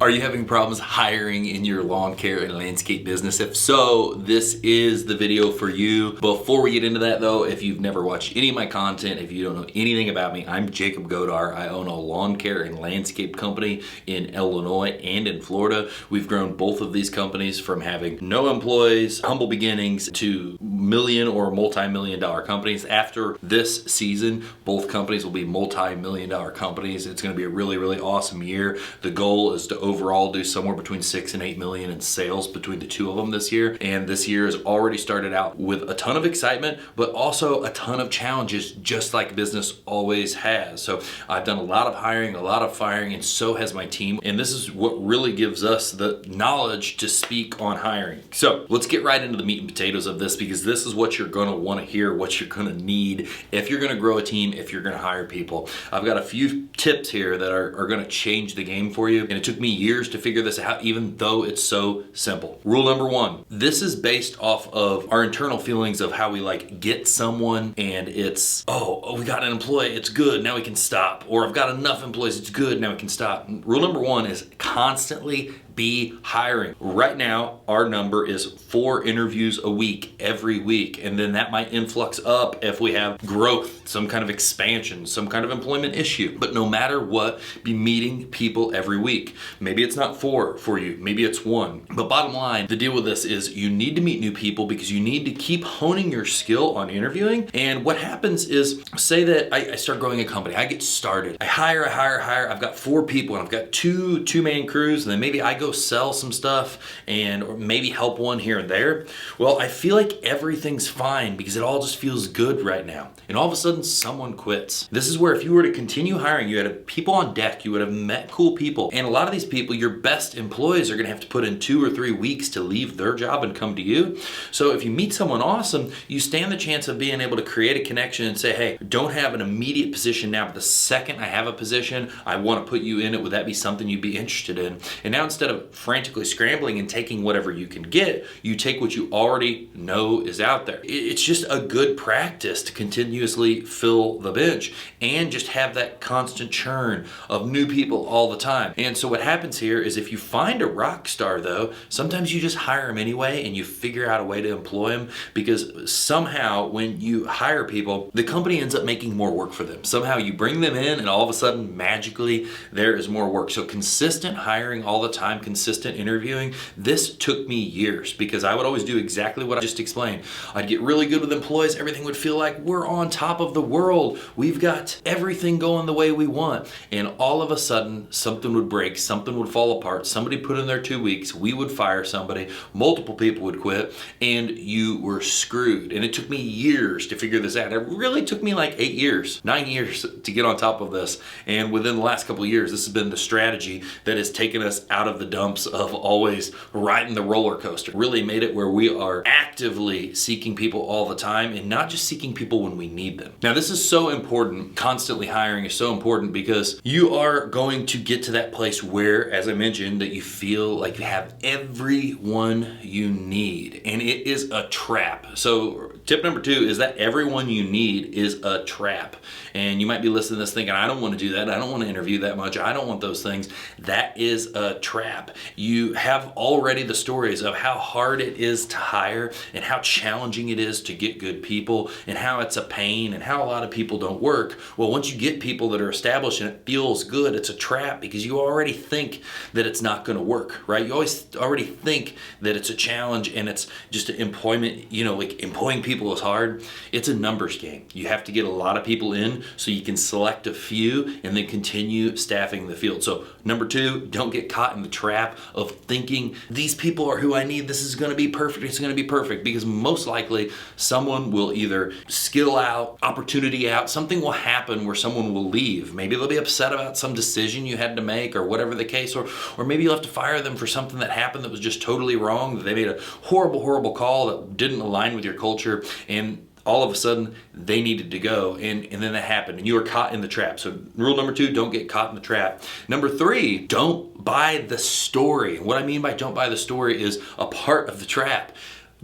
Are you having problems hiring in your lawn care and landscape business? If so, this is the video for you. Before we get into that though, if you've never watched any of my content, if you don't know anything about me, I'm Jacob Godar. I own a lawn care and landscape company in Illinois and in Florida. We've grown both of these companies from having no employees, humble beginnings, to million or multi-million dollar companies. After this season, both companies will be multi-million dollar companies. It's going to be a really, really awesome year. The goal is to overall do somewhere between 6 and 8 million in sales between the two of them this year. And this year has already started out with a ton of excitement, but also a ton of challenges, just like business always has. So I've done a lot of hiring, a lot of firing, and so has my team. And this is what really gives us the knowledge to speak on hiring. So let's get right into the meat and potatoes of this, because this is what you're gonna wanna hear, what you're gonna need if you're gonna grow a team, if you're gonna hire people. I've got a few tips here that are gonna change the game for you. And it took me years to figure this out, even though it's so simple. Rule number one, this is based off of our internal feelings of how we like get someone, and it's, oh, we got an employee, it's good, now we can stop. Or I've got enough employees, it's good, now we can stop. Rule number one is constantly be hiring. Right now, our number is 4 interviews a week, every week. And then that might influx up if we have growth, some kind of expansion, some kind of employment issue. But no matter what, be meeting people every week. Maybe it's not 4 for you, maybe it's 1. But bottom line, the deal with this is you need to meet new people because you need to keep honing your skill on interviewing. And what happens is, say that I start growing a company, I get started, I hire, I've got 4 people and I've got two-man crews, and then maybe I go sell some stuff or maybe help one here and there. Well, I feel like everything's fine because it all just feels good right now. And all of a sudden someone quits. This is where if you were to continue hiring, you had people on deck, you would have met cool people. And a lot of these people, your best employees, are gonna have to put in 2 or 3 weeks to leave their job and come to you. So if you meet someone awesome, you stand the chance of being able to create a connection and say, hey, don't have an immediate position now, but the second I have a position, I wanna put you in it. Would that be something you'd be interested in? And now instead of frantically scrambling and taking whatever you can get, you take what you already know is out there. It's just a good practice to continuously fill the bench and just have that constant churn of new people all the time. And so what happens here is, if you find a rock star though, sometimes you just hire them anyway and you figure out a way to employ them, because somehow when you hire people, the company ends up making more work for them. Somehow you bring them in and all of a sudden magically there is more work. So consistent hiring all the time, consistent interviewing. This took me years because I would always do exactly what I just explained. I'd get really good with employees. Everything would feel like we're on top of the world. We've got everything going the way we want. And all of a sudden something would break, something would fall apart. Somebody put in their 2 weeks. We would fire somebody. Multiple people would quit and you were screwed. And it took me years to figure this out. It really took me like 8 years, 9 years to get on top of this. And within the last couple of years, this has been the strategy that has taken us out of the dumps of always riding the roller coaster. Really made it where we are actively seeking people all the time and not just seeking people when we need them. Now, this is so important. Constantly hiring is so important because you are going to get to that place where, as I mentioned, that you feel like you have everyone you need. And it is a trap. So tip number 2 is that everyone you need is a trap. And you might be listening to this thinking, I don't want to do that. I don't want to interview that much. I don't want those things. That is a trap. You have already the stories of how hard it is to hire and how challenging it is to get good people and how it's a pain and how a lot of people don't work. Well, once you get people that are established and it feels good, it's a trap because you already think that it's not going to work, right? You already think that it's a challenge and it's just an employment, like employing people is hard. It's a numbers game. You have to get a lot of people in so you can select a few and then continue staffing the field. So number 2, don't get caught in the trap of thinking these people are who I need. This is going to be perfect. It's going to be perfect, because most likely someone will either skill out, opportunity out. Something will happen where someone will leave. Maybe they'll be upset about some decision you had to make or whatever the case, or maybe you'll have to fire them for something that happened that was just totally wrong, that they made a horrible call that didn't align with your culture, and all of a sudden they needed to go, and then that happened and you were caught in the trap. So rule number 2, don't get caught in the trap. Number 3, don't buy the story. What I mean by don't buy the story is a part of the trap.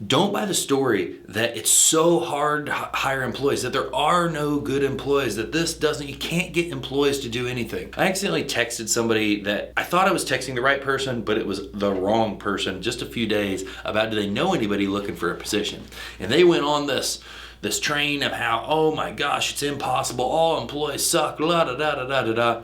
Don't buy the story that it's so hard to hire employees, that there are no good employees, that you can't get employees to do anything. I accidentally texted somebody that I thought I was texting the right person, but it was the wrong person just a few days about, do they know anybody looking for a position? And they went on this train of how, oh my gosh, it's impossible, all employees suck, la da da da da da da.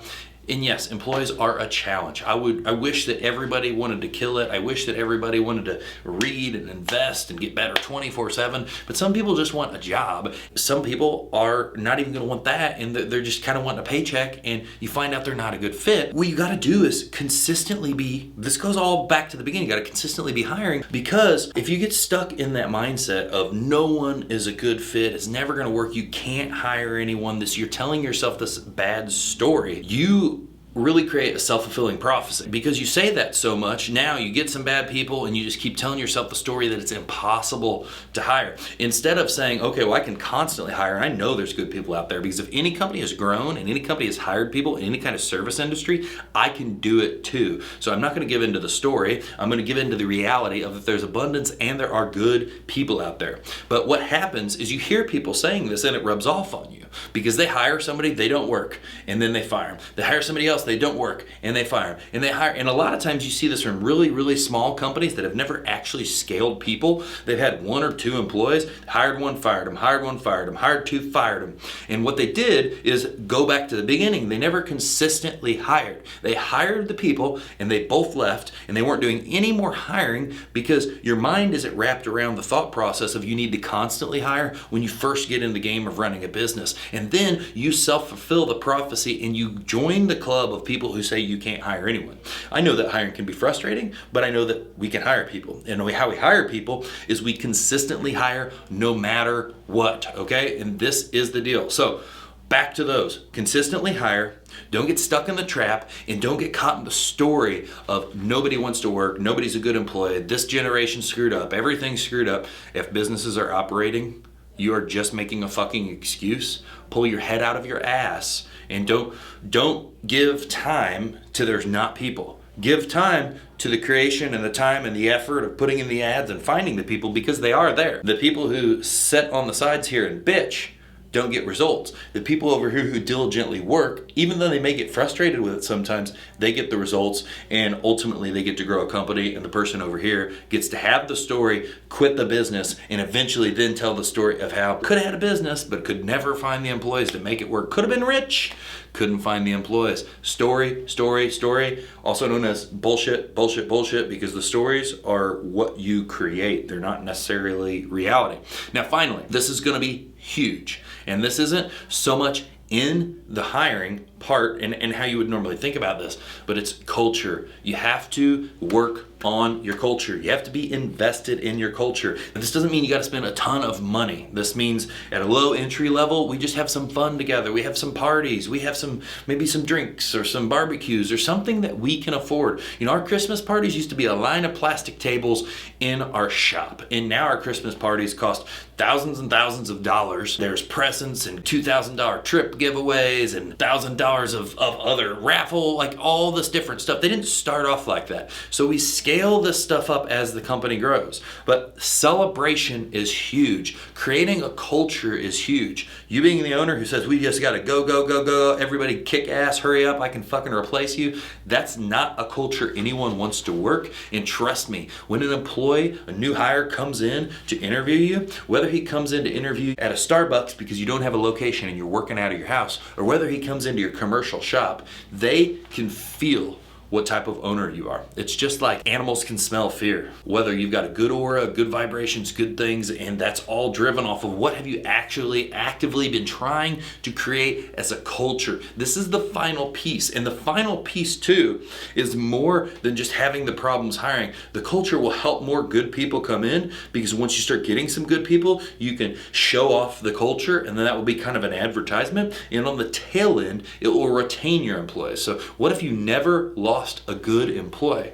And yes, employees are a challenge. I wish that everybody wanted to kill it. I wish that everybody wanted to read and invest and get better 24/7. But some people just want a job. Some people are not even going to want that, and they're just kind of wanting a paycheck, and you find out they're not a good fit. What you got to do is consistently be, this goes all back to the beginning, you got to consistently be hiring, because if you get stuck in that mindset of no one is a good fit, it's never going to work, you can't hire anyone, you're telling yourself this bad story, you really create a self-fulfilling prophecy, because you say that so much. Now you get some bad people and you just keep telling yourself the story that it's impossible to hire, instead of saying, okay, well, I can constantly hire. I know there's good people out there, because if any company has grown and any company has hired people in any kind of service industry, I can do it too. So I'm not going to give into the story. I'm going to give into the reality of that there's abundance and there are good people out there. But what happens is you hear people saying this and it rubs off on you, because they hire somebody, they don't work, and then they fire them. They hire somebody else, they don't work, and they fire them. And they hire, and a lot of times you see this from really, really small companies that have never actually scaled people. They've had 1 or 2 employees, hired one, fired them, hired one, fired them, hired 2, fired them. And what they did is go back to the beginning. They never consistently hired. They hired the people and they both left, and they weren't doing any more hiring, because your mind isn't wrapped around the thought process of you need to constantly hire when you first get in the game of running a business. And then you self-fulfill the prophecy and you join the club of people who say you can't hire anyone. I know that hiring can be frustrating, but I know that we can hire people. And how we hire people is we consistently hire no matter what, okay? And this is the deal. So back to those. Consistently hire. Don't get stuck in the trap, and don't get caught in the story of nobody wants to work, nobody's a good employee, this generation screwed up, everything's screwed up. If businesses are operating, you are just making a fucking excuse. Pull your head out of your ass and don't give time to there's not people. Give time to the creation and the time and the effort of putting in the ads and finding the people, because they are there. The people who sit on the sides here and bitch don't get results. The people over here who diligently work, even though they may get frustrated with it sometimes, they get the results, and ultimately they get to grow a company, and the person over here gets to have the story, quit the business, and eventually then tell the story of how could have had a business but could never find the employees to make it work. Could have been rich, couldn't find the employees. Story, story, story, also known as bullshit, bullshit, bullshit, because the stories are what you create. They're not necessarily reality. Now finally, this is gonna be huge. And this isn't so much in the hiring part and how you would normally think about this, but it's culture. You have to work on your culture. You have to be invested in your culture. And this doesn't mean you got to spend a ton of money. This means at a low entry level, we just have some fun together. We have some parties. We have maybe some drinks or some barbecues or something that we can afford. You know, our Christmas parties used to be a line of plastic tables in our shop. And now our Christmas parties cost thousands and thousands of dollars. There's presents and $2,000 trip giveaways and $1,000 of other raffle, like all this different stuff. They didn't start off like that. So we scale this stuff up as the company grows. But celebration is huge. Creating a culture is huge. You being the owner who says, we just gotta go, go, go, go, everybody kick ass, hurry up, I can fucking replace you. That's not a culture anyone wants to work. And trust me, when an employee, a new hire comes in to interview you, whether he comes in to interview at a Starbucks because you don't have a location and you're working out of your house, or whether he comes into your commercial shop, they can feel what type of owner you are. It's just like animals can smell fear. Whether you've got a good aura, good vibrations, good things, and that's all driven off of what have you actually actively been trying to create as a culture. This is the final piece. And the final piece too is more than just having the problems hiring. The culture will help more good people come in, because once you start getting some good people, you can show off the culture, and then that will be kind of an advertisement. And on the tail end, it will retain your employees. So what if you never lost a good employee?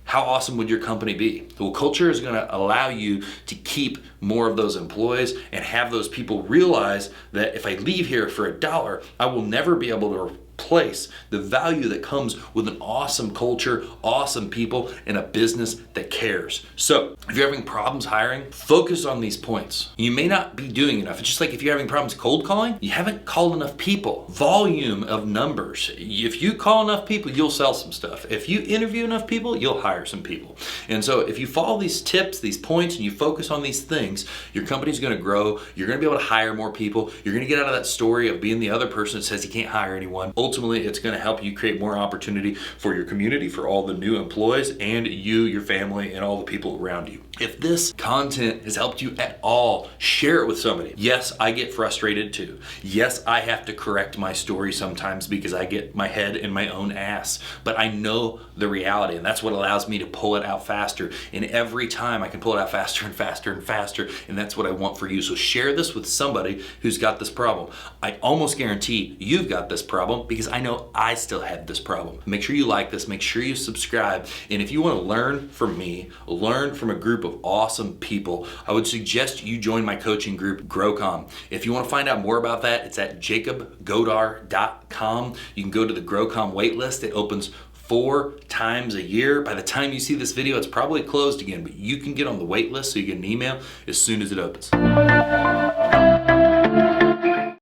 How awesome would your company be? Well, culture is going to allow you to keep more of those employees and have those people realize that if I leave here for $1, I will never be able to place, the value that comes with an awesome culture, awesome people, and a business that cares. So if you're having problems hiring, focus on these points. You may not be doing enough. It's just like if you're having problems cold calling, you haven't called enough people. Volume of numbers. If you call enough people, you'll sell some stuff. If you interview enough people, you'll hire some people. And so if you follow these tips, these points, and you focus on these things, your company's gonna grow. You're gonna be able to hire more people. You're gonna get out of that story of being the other person that says you can't hire anyone. Ultimately, it's gonna help you create more opportunity for your community, for all the new employees, and you, your family, and all the people around you. If this content has helped you at all, share it with somebody. Yes, I get frustrated too. Yes, I have to correct my story sometimes because I get my head in my own ass. But I know the reality, and that's what allows me to pull it out faster. And every time I can pull it out faster and faster and faster, and that's what I want for you. So share this with somebody who's got this problem. I almost guarantee you've got this problem because I know I still have this problem. Make sure you like this, make sure you subscribe, and if you want to learn from me, learn from a group of awesome people, I would suggest you join my coaching group, GROW Comm. If you want to find out more about that, it's at jacobgodar.com. You can go to the GROW Comm waitlist. It opens 4 times a year. By the time you see this video, it's probably closed again, but you can get on the wait list so you get an email as soon as it opens.